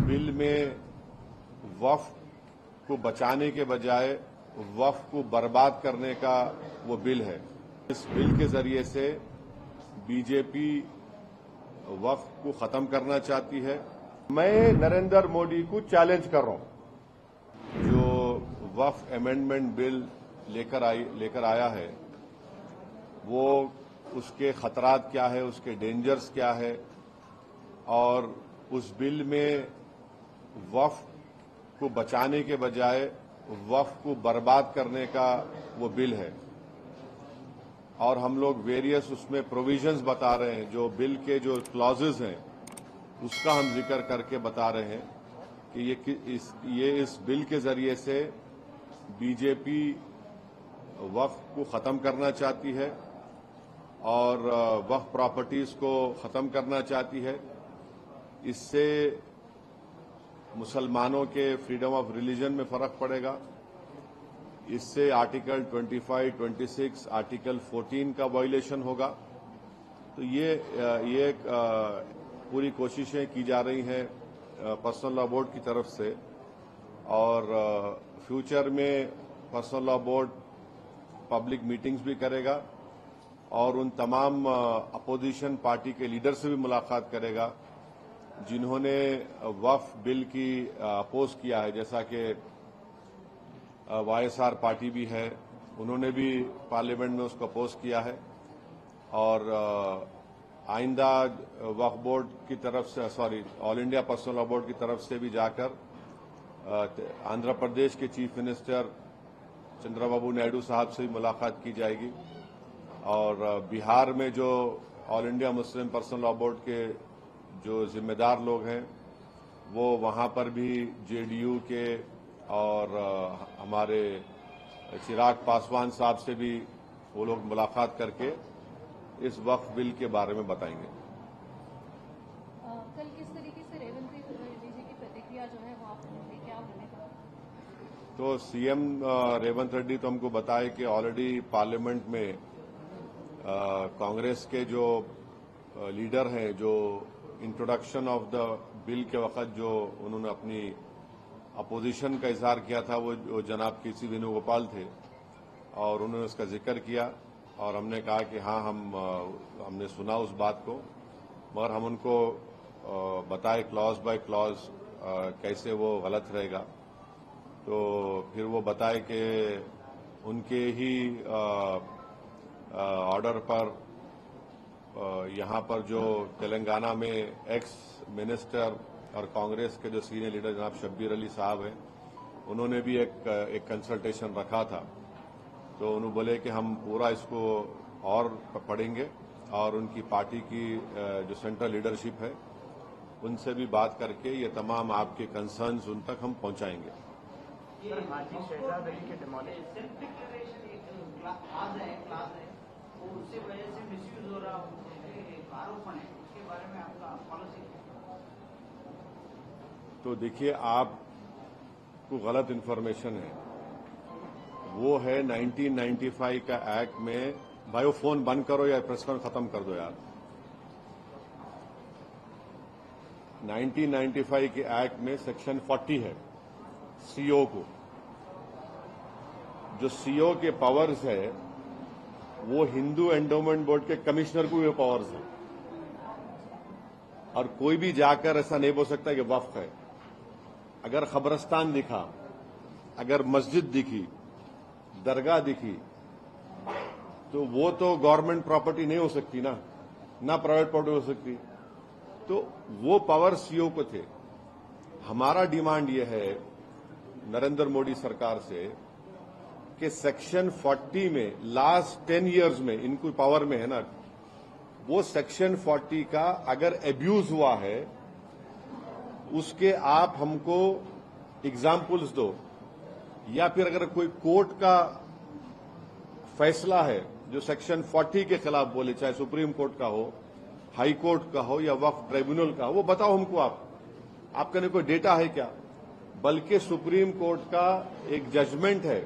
Bill में वक्फ को बचाने के बजाय वक्फ को बर्बाद करने का वो बिल है। इस बिल के जरिए से बीजेपी वक्फ को खत्म करना चाहती है। मैं नरेंद्र मोदी को चैलेंज कर रहा हूं, जो वक्फ अमेंडमेंट बिल लेकर आया है वो उसके खतरात क्या है, उसके डेंजर्स क्या है, और उस बिल में वक्फ को बचाने के बजाय वक्फ को बर्बाद करने का वो बिल है। और हम लोग वेरियस उसमें प्रोविजंस बता रहे हैं, जो बिल के जो क्लॉजेज हैं उसका हम जिक्र करके बता रहे हैं कि ये इस बिल के जरिए से बीजेपी वक्फ को खत्म करना चाहती है और वक्फ प्रॉपर्टीज को खत्म करना चाहती है। इससे मुसलमानों के फ्रीडम ऑफ रिलीजन में फर्क पड़ेगा। इससे आर्टिकल 25, 26, आर्टिकल 14 का वायलेशन होगा। तो ये पूरी कोशिशें की जा रही हैं पर्सनल लॉ बोर्ड की तरफ से, और फ्यूचर में personal law board public meetings भी करेगा और उन तमाम अपोजिशन पार्टी के लीडर से भी मुलाकात करेगा जिन्होंने वक्फ बिल की अपोज किया है, जैसा कि वाईएसआर पार्टी भी है, उन्होंने भी पार्लियामेंट में उसको अपोज किया है। और आइंदा वक्फ बोर्ड की तरफ से all India personal law board की तरफ से भी जाकर आंध्र प्रदेश के चीफ मिनिस्टर चंद्रबाबू नायडू साहब से भी मुलाकात की जाएगी। और बिहार में जो all India Muslim personal law board के जो जिम्मेदार लोग हैं वो वहां पर भी जेडीयू के और हमारे चिराग पासवान साहब से भी वो लोग मुलाकात करके इस वक्फ बिल के बारे में बताएंगे। कल किस तरीके से रेवंत रेड्डी जी की प्रतिक्रिया जो है वो आपने क्या बनेगा? तो सीएम रेवंत रेड्डी तो हमको बताए कि ऑलरेडी पार्लियामेंट में कांग्रेस के जो लीडर हैं, जो इंट्रोडक्शन ऑफ द बिल के वक्त जो उन्होंने अपनी अपोजिशन का इजहार किया था, वो जनाब केसी वेणुगोपाल थे और उन्होंने उसका जिक्र किया और हमने कहा कि हाँ हमने सुना उस बात को, मगर हम उनको बताए क्लॉज बाय क्लॉज कैसे वो गलत रहेगा। तो फिर वो बताए कि उनके ही ऑर्डर पर यहाँ पर जो तेलंगाना में एक्स मिनिस्टर और कांग्रेस के जो सीनियर लीडर जनाब शब्बीर अली साहब हैं, उन्होंने भी एक कंसल्टेशन रखा था। तो उन्होंने बोले कि हम पूरा इसको और पढ़ेंगे और उनकी पार्टी की जो सेंट्रल लीडरशिप है उनसे भी बात करके ये तमाम आपके कंसर्न्स उन तक हम पहुंचाएंगे। उससे वजह से मिसयूज हो रहा आरोप है, उसके बारे में आपका पॉलिसी? तो देखिए, आपको गलत इन्फॉर्मेशन है। वो है 1995 का एक्ट में, भाई वो फोन बंद करो या प्रेस कॉन्फ्रेंस खत्म कर दो यार। 1995 के एक्ट में सेक्शन 40 है सीओ को, जो सीओ के पावर्स है वो हिंदू एंडोमेंट बोर्ड के कमिश्नर को भी पावर्स है, और कोई भी जाकर ऐसा नहीं बोल सकता कि वक्फ है। अगर खबरस्तान दिखा, अगर मस्जिद दिखी, दरगाह दिखी, तो वो तो गवर्नमेंट प्रॉपर्टी नहीं हो सकती ना प्राइवेट प्रॉपर्टी हो सकती। तो वो पावर सीओ को थे। हमारा डिमांड ये है नरेंद्र मोदी सरकार से कि सेक्शन 40 में लास्ट 10 इयर्स में इनको पावर में है ना, वो सेक्शन 40 का अगर एब्यूज हुआ है उसके आप हमको एग्जाम्पल्स दो, या फिर अगर कोई कोर्ट का फैसला है जो सेक्शन 40 के खिलाफ बोले, चाहे सुप्रीम कोर्ट का हो, हाई कोर्ट का हो या वक्फ ट्रिब्यूनल का हो, वो बताओ हमको। आपके लिए कोई डेटा है क्या? बल्कि सुप्रीम कोर्ट का एक जजमेंट है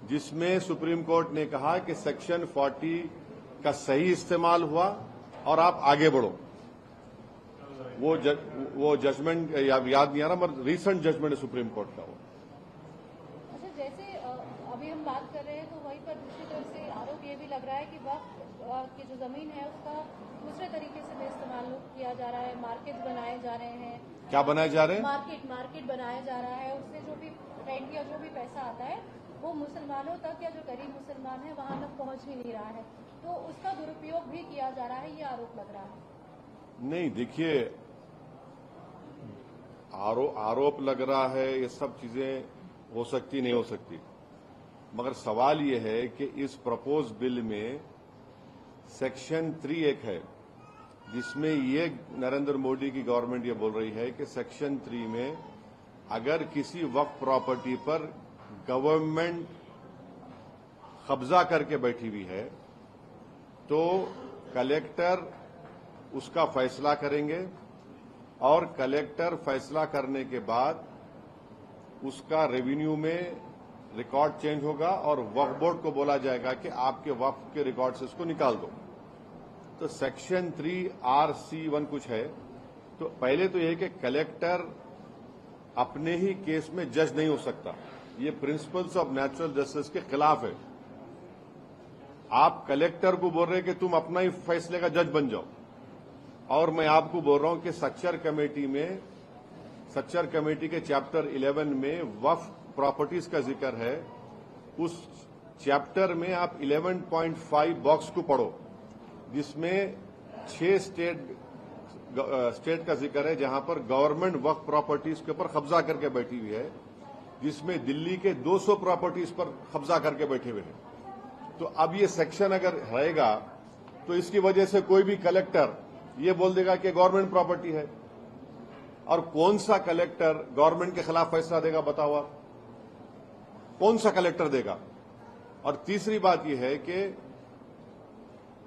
जिसमें सुप्रीम कोर्ट ने कहा कि सेक्शन 40 का सही इस्तेमाल हुआ और आप आगे बढ़ो। वो जजमेंट याद नहीं आ रहा, मगर रीसेंट जजमेंट है सुप्रीम कोर्ट का वो। अच्छा, जैसे अभी हम बात कर रहे हैं तो वहीं पर दूसरी तरफ से आरोप ये भी लग रहा है कि वक्त की जो जमीन है उसका दूसरे तरीके से भी इस्तेमाल किया जा रहा है, मार्केट बनाए जा रहे हैं। क्या बनाए जा रहे हैं? मार्केट बनाया जा रहा है, उससे जो भी रेंट या जो भी पैसा आता है वो मुसलमानों तक या जो गरीब मुसलमान है वहां तक पहुंच ही नहीं रहा है, तो उसका दुरुपयोग भी किया जा रहा है, ये आरोप लग रहा है। नहीं, देखिए, आरोप लग रहा है, ये सब चीजें हो सकती नहीं हो सकती, मगर सवाल ये है कि इस प्रपोज बिल में सेक्शन 3 एक है जिसमें ये नरेंद्र मोदी की गवर्नमेंट ये बोल रही है कि सेक्शन 3 में अगर किसी वक्फ प्रॉपर्टी पर गवर्नमेंट कब्जा करके बैठी हुई है तो कलेक्टर उसका फैसला करेंगे और कलेक्टर फैसला करने के बाद उसका रेवेन्यू में रिकॉर्ड चेंज होगा और वक्फ बोर्ड को बोला जाएगा कि आपके वक्फ के रिकॉर्ड से इसको निकाल दो। तो सेक्शन 3(r)(c)(1) कुछ है। तो पहले तो यह कि कलेक्टर अपने ही केस में जज नहीं हो सकता, ये प्रिंसिपल्स ऑफ नेचुरल जस्टिस के खिलाफ है। आप कलेक्टर को बोल रहे हैं कि तुम अपना ही फैसले का जज बन जाओ, और मैं आपको बोल रहा हूं कि सच्चर कमेटी के चैप्टर 11 में वक्फ प्रॉपर्टीज का जिक्र है। उस चैप्टर में आप 11.5 बॉक्स को पढ़ो जिसमें 6 स्टेट का जिक्र है जहां पर गवर्नमेंट वक्फ प्रॉपर्टीज के ऊपर कब्जा करके बैठी हुई है, जिसमें दिल्ली के 200 प्रॉपर्टीज पर कब्जा करके बैठे हुए हैं। तो अब ये सेक्शन अगर रहेगा तो इसकी वजह से कोई भी कलेक्टर ये बोल देगा कि गवर्नमेंट प्रॉपर्टी है, और कौन सा कलेक्टर गवर्नमेंट के खिलाफ फैसला देगा बताओ आप? कौन सा कलेक्टर देगा? और तीसरी बात यह है कि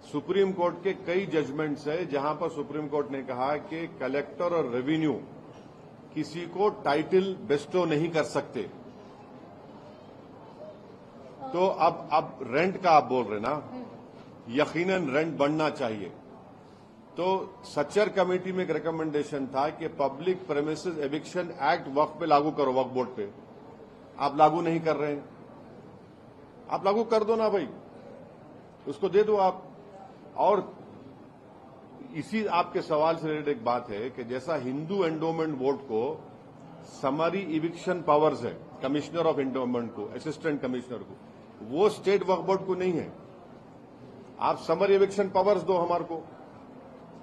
सुप्रीम कोर्ट के कई जजमेंट्स है जहां पर सुप्रीम कोर्ट ने कहा कि कलेक्टर और रेवेन्यू किसी को टाइटल बेस्टो नहीं कर सकते। तो अब रेंट का आप बोल रहे ना, यकीनन रेंट बढ़ना चाहिए। तो सच्चर कमेटी में एक रिकमेंडेशन था कि पब्लिक प्रेमिसेस एविक्शन एक्ट वक्फ पे लागू करो, वक्फ बोर्ड पे। आप लागू नहीं कर रहे हैं, आप लागू कर दो ना भाई, उसको दे दो आप। और इसी आपके सवाल से रिलेटेड एक बात है कि जैसा हिंदू एंडोमेंट बोर्ड को समरी इविक्शन पावर्स है, कमिश्नर ऑफ एंडोमेंट को, असिस्टेंट कमिश्नर को, वो स्टेट वक्फ बोर्ड को नहीं है। आप समरी इविक्शन पावर्स दो हमारे को,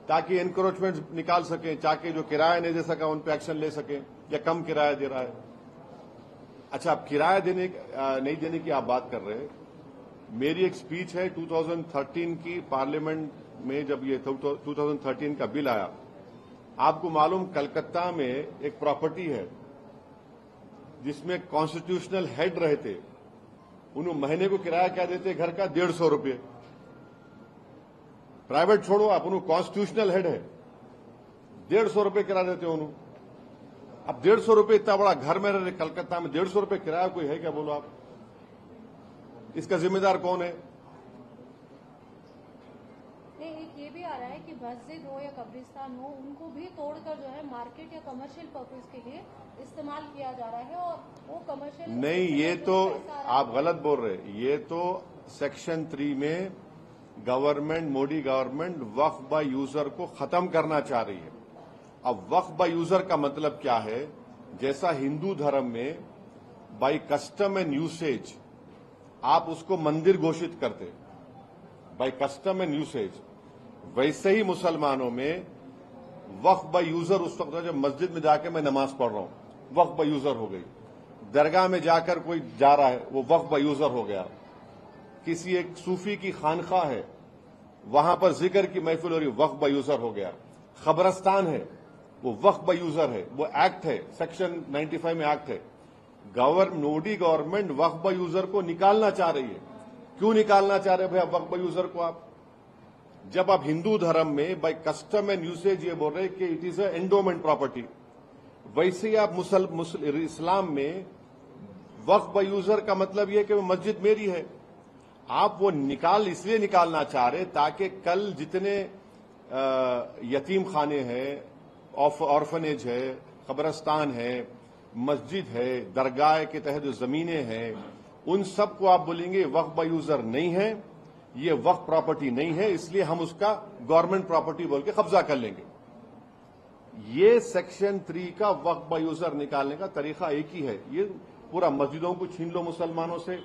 ताकि एनक्रोचमेंट निकाल सकें, ताकि जो किराया नहीं दे सका उन पर एक्शन ले सकें, या कम किराया दे रहा है। अच्छा, आप किराया नहीं देने की आप बात कर रहे हैं। मेरी एक स्पीच है 2013 की पार्लियामेंट में, जब ये 2013 का बिल आया। आपको मालूम कलकत्ता में एक प्रॉपर्टी है जिसमें कॉन्स्टिट्यूशनल हेड रहते, उन्होंने महीने को किराया क्या देते घर का? 150 रुपये। प्राइवेट छोड़ो आप, उन्होंने कॉन्स्टिट्यूशनल हेड है, 150 रुपये किराया देते हो उन्होंने। अब 150 रुपये इतना बड़ा घर में रहे कलकत्ता में, 150 रुपये किराया कोई है क्या? बोलो आप, इसका जिम्मेदार कौन है? एक ये भी आ रहा है कि मस्जिद हो या कब्रिस्तान हो, उनको भी तोड़कर जो है मार्केट या कमर्शियल पर्पज के लिए इस्तेमाल किया जा रहा है, और वो कमर्शियल नहीं, ये तो आप गलत बोल रहे हैं। ये तो सेक्शन 3 में government, Modi government Waqf by user को खत्म करना चाह रही है। अब वक्फ बाय यूजर का मतलब क्या है? जैसा हिंदू धर्म में बाय कस्टम एंड यूसेज आप उसको मंदिर घोषित करते, बाय कस्टम एंड यूसेज, वैसे ही मुसलमानों में वक्फ बाय यूजर उस वक्त जब मस्जिद में जाकर मैं नमाज पढ़ रहा हूं, वक्फ बाय यूजर हो गई। दरगाह में जाकर कोई जा रहा है, वो वक्फ बाय यूजर हो गया। किसी एक सूफी की खानखा है, वहां पर जिक्र की महफिल हो रही, वक्फ बाय यूजर हो गया। खबरस्तान है, वो वक्फ बाय यूजर है, वो एक्ट है, सेक्शन 95 में एक्ट है। Modi government Waqf by user को निकालना चाह रही है। क्यों निकालना चाह रहे हैं भाई वक्फ बाय यूजर को आप? जब आप हिंदू धर्म में बाय कस्टम एंड यूसेज ये बोल रहे हैं कि it is a endowment property, वैसे ही आप इस्लाम में वक्फ बाय यूजर का मतलब यह कि वो मस्जिद मेरी है। आप वो इसलिए निकालना चाह रहे ताकि कल जितने यतीम खाने हैं ऑर्फनेज है, कब्रस्तान है, मस्जिद है, दरगाह के तहत जो जमीनें हैं, उन सब को आप बोलेंगे वक्फ बाय यूजर नहीं है, ये वक्फ प्रॉपर्टी नहीं है, इसलिए हम उसका गवर्नमेंट प्रॉपर्टी बोल के कब्जा कर लेंगे। ये सेक्शन 3 का वक्फ बाय यूजर निकालने का तरीका एक ही है। ये पूरा मस्जिदों को छीन लो मुसलमानों से,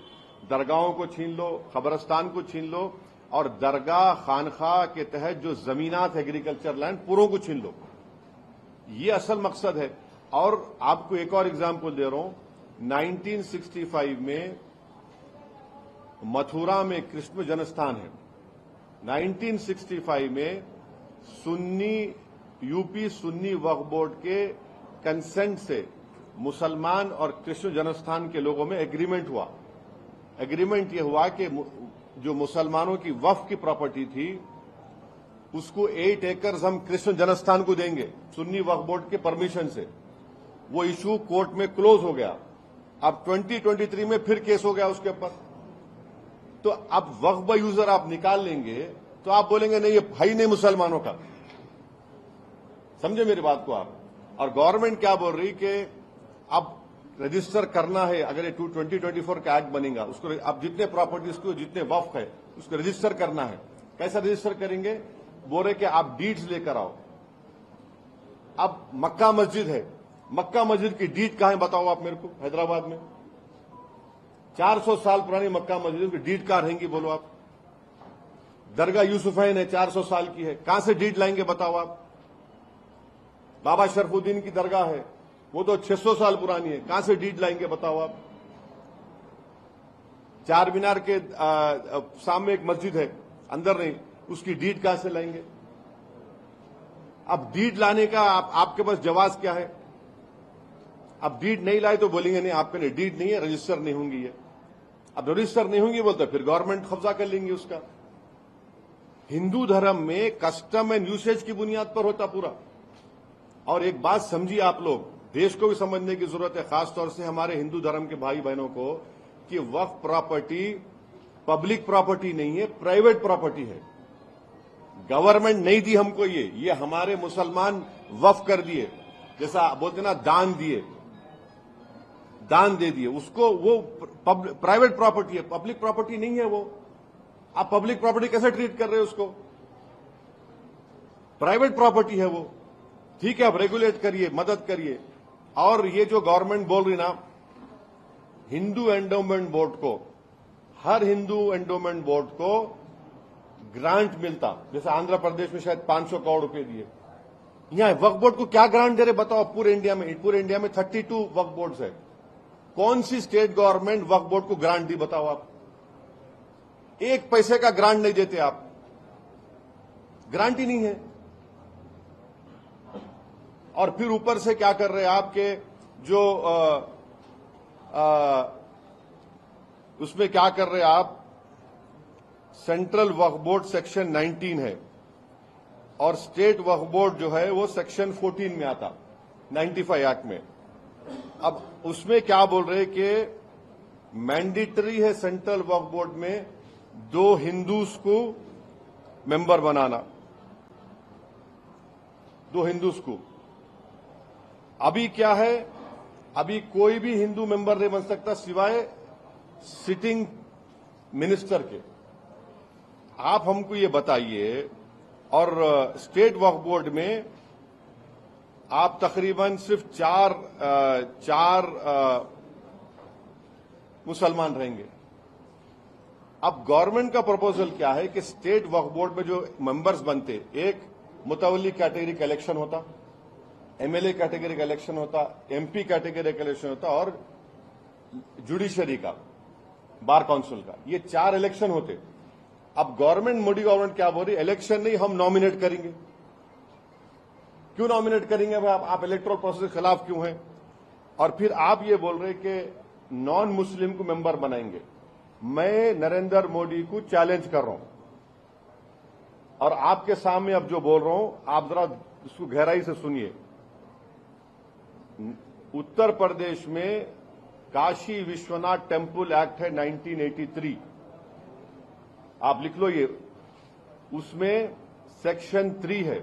दरगाहों को छीन लो, कब्रस्तान को छीन लो, और दरगाह खानखा के तहत जो जमीनात एग्रीकल्चर लैंड पूरों को छीन लो। ये असल मकसद है। और आपको एक और एग्जाम्पल दे रहा हूं, 1965 में मथुरा में कृष्ण जन्मस्थान है। 1965 में यूपी सुन्नी वक्फ बोर्ड के कंसेंट से मुसलमान और कृष्ण जन्मस्थान के लोगों में एग्रीमेंट हुआ। एग्रीमेंट यह हुआ कि जो मुसलमानों की वक्फ की प्रॉपर्टी थी उसको 8 एकड़ हम कृष्ण जन्मस्थान को देंगे सुन्नी वक्फ बोर्ड के परमिशन से। वो इशू कोर्ट में क्लोज हो गया। अब 2023 में फिर केस हो गया उसके ऊपर। तो अब वक्फ बाय यूजर आप निकाल लेंगे तो आप बोलेंगे नहीं, ये है ही नहीं मुसलमानों का। समझे मेरी बात को आप। और गवर्नमेंट क्या बोल रही कि अब रजिस्टर करना है, अगर ये 2024 का एक्ट बनेगा उसको अब जितने प्रॉपर्टीज को जितने वक्फ है उसको रजिस्टर करना है। कैसा रजिस्टर करेंगे? बोल रहे कि आप डीड्स लेकर आओ। अब मक्का मस्जिद है, मक्का मस्जिद की डीड कहां है बताओ आप मेरे को। हैदराबाद में 400 साल पुरानी मक्का मस्जिद की डीड कहां रहेंगी बोलो आप। दरगाह यूसुफैन है, 400 साल की है, कहां से डीड लाएंगे बताओ आप। बाबा शरफुद्दीन की दरगाह है, वो तो 600 साल पुरानी है, कहां से डीड लाएंगे बताओ आप। चार मीनार के सामने एक मस्जिद है, अंदर नहीं, उसकी डीड कहां से लाएंगे। अब डीड लाने का आपके पास जवाब क्या है। अब डीड नहीं लाए तो बोलेंगे नहीं आपके लिए डीड नहीं है, रजिस्टर नहीं होंगी ये। अब रजिस्टर नहीं होंगी बोलते फिर गवर्नमेंट कब्जा कर लेंगे उसका। हिंदू धर्म में कस्टम एंड यूसेज की बुनियाद पर होता पूरा। और एक बात समझिए आप लोग, देश को भी समझने की जरूरत है, खासतौर से हमारे हिंदू धर्म के भाई बहनों को, कि वक्फ प्रॉपर्टी पब्लिक प्रॉपर्टी नहीं है, प्राइवेट प्रॉपर्टी है। गवर्नमेंट नहीं दी हमको ये हमारे मुसलमान वक्फ कर दिए, जैसा बोलते ना दान दिए, दान दे दिए उसको। वो प्राइवेट प्रॉपर्टी है, पब्लिक प्रॉपर्टी नहीं है वो। आप पब्लिक प्रॉपर्टी कैसे ट्रीट कर रहे हो उसको? प्राइवेट प्रॉपर्टी है वो। ठीक है, आप रेगुलेट करिए, मदद करिए। और ये जो गवर्नमेंट बोल रही ना, हिंदू एंडोमेंट बोर्ड को, हर हिंदू एंडोमेंट बोर्ड को ग्रांट मिलता, जैसे आंध्र प्रदेश में शायद 500 करोड़ रुपए दिए। यहां वक्फ बोर्ड को क्या ग्रांट दे रहे बताओ। पूरे इंडिया में 32 वक्फ बोर्ड्स है। कौन सी स्टेट गवर्नमेंट वक्फ बोर्ड को ग्रांट दी बताओ आप। एक पैसे का ग्रांट नहीं देते आप, ग्रांट ही नहीं है। और फिर ऊपर से क्या कर रहे हैं आपके जो उसमें क्या कर रहे हैं आप, सेंट्रल वक्फ बोर्ड सेक्शन 19 है और स्टेट वक्फ बोर्ड जो है वो सेक्शन 14 में आता, 95 एक्ट में। अब उसमें क्या बोल रहे कि मैंडेटरी है सेंट्रल वक्फ बोर्ड में 2 हिंदूज को मेंबर बनाना, 2 हिंदूज को। अभी क्या है, अभी कोई भी हिंदू मेंबर नहीं बन सकता सिवाय सिटिंग मिनिस्टर के। आप हमको ये बताइए। और स्टेट वक्फ बोर्ड में आप तकरीबन सिर्फ चार मुसलमान रहेंगे। अब गवर्नमेंट का प्रपोजल क्या है कि स्टेट वक्फ बोर्ड में जो मेंबर्स बनते, एक मुतवल्ली कैटेगरी का इलेक्शन होता, एमएलए कैटेगरी का इलेक्शन होता, एमपी कैटेगरी का इलेक्शन होता और जुडिशरी का, बार काउंसिल का, ये 4 इलेक्शन होते। अब गवर्नमेंट, मोदी गवर्नमेंट क्या बोल रही, इलेक्शन नहीं, हम नॉमिनेट करेंगे। क्यों नॉमिनेट करेंगे भाई, आप इलेक्टोरल प्रोसेस के खिलाफ क्यों हैं? और फिर आप ये बोल रहे कि नॉन मुस्लिम को मेंबर बनाएंगे। मैं नरेंद्र मोदी को चैलेंज कर रहा हूं और आपके सामने अब जो बोल रहा हूं आप जरा इसको गहराई से सुनिए। उत्तर प्रदेश में काशी विश्वनाथ टेम्पल एक्ट है 1983, आप लिख लो ये। उसमें सेक्शन 3 है,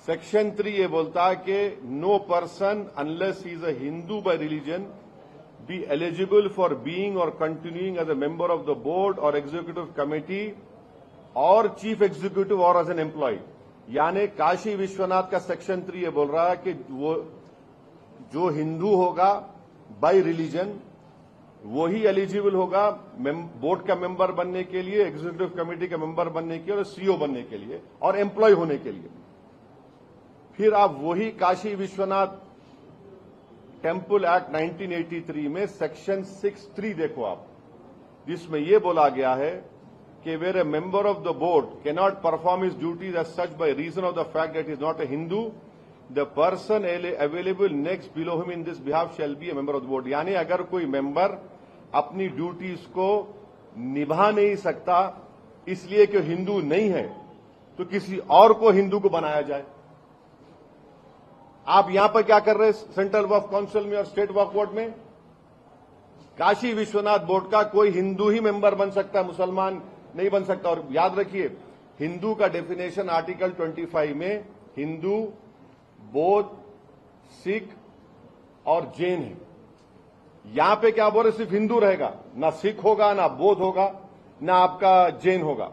सेक्शन 3 ये बोलता है कि no person unless he is a Hindu by religion be eligible for being or continuing as a member of the board or executive committee or chief executive or as an employee. यानी काशी विश्वनाथ का section 3 ये बोल रहा है कि वो जो हिंदू होगा बाय रिलीजन वही एलिजिबल होगा बोर्ड का मेंबर बनने के लिए, एग्जीक्यूटिव कमेटी का मेंबर बनने के लिए और सीईओ बनने के लिए और एम्प्लॉय होने के लिए। फिर आप वही काशी विश्वनाथ टेम्पल एक्ट 1983 में सेक्शन 6(3) देखो आप, जिसमें यह बोला गया है कि where a member of the board can not perform his duties as such by reason of the fact that is not a Hindu, the person available next below him in this behalf shall be a member of the board. यानी अगर कोई member अपनी duties को निभा नहीं सकता इसलिए कि हिंदू नहीं है तो किसी और को हिंदू को बनाया जाए। आप यहां पर क्या कर रहे हैं सेंट्रल वक्फ काउंसिल में और स्टेट वक्फ बोर्ड में? काशी विश्वनाथ बोर्ड का कोई हिंदू ही मेंबर बन सकता है, मुसलमान नहीं बन सकता। और याद रखिए, हिंदू का डेफिनेशन आर्टिकल 25 में हिंदू, बौद्ध, सिख और जैन है। यहां पे क्या बोल रहे, सिर्फ हिंदू रहेगा, ना सिख होगा, ना बौद्ध होगा, ना आपका जैन होगा।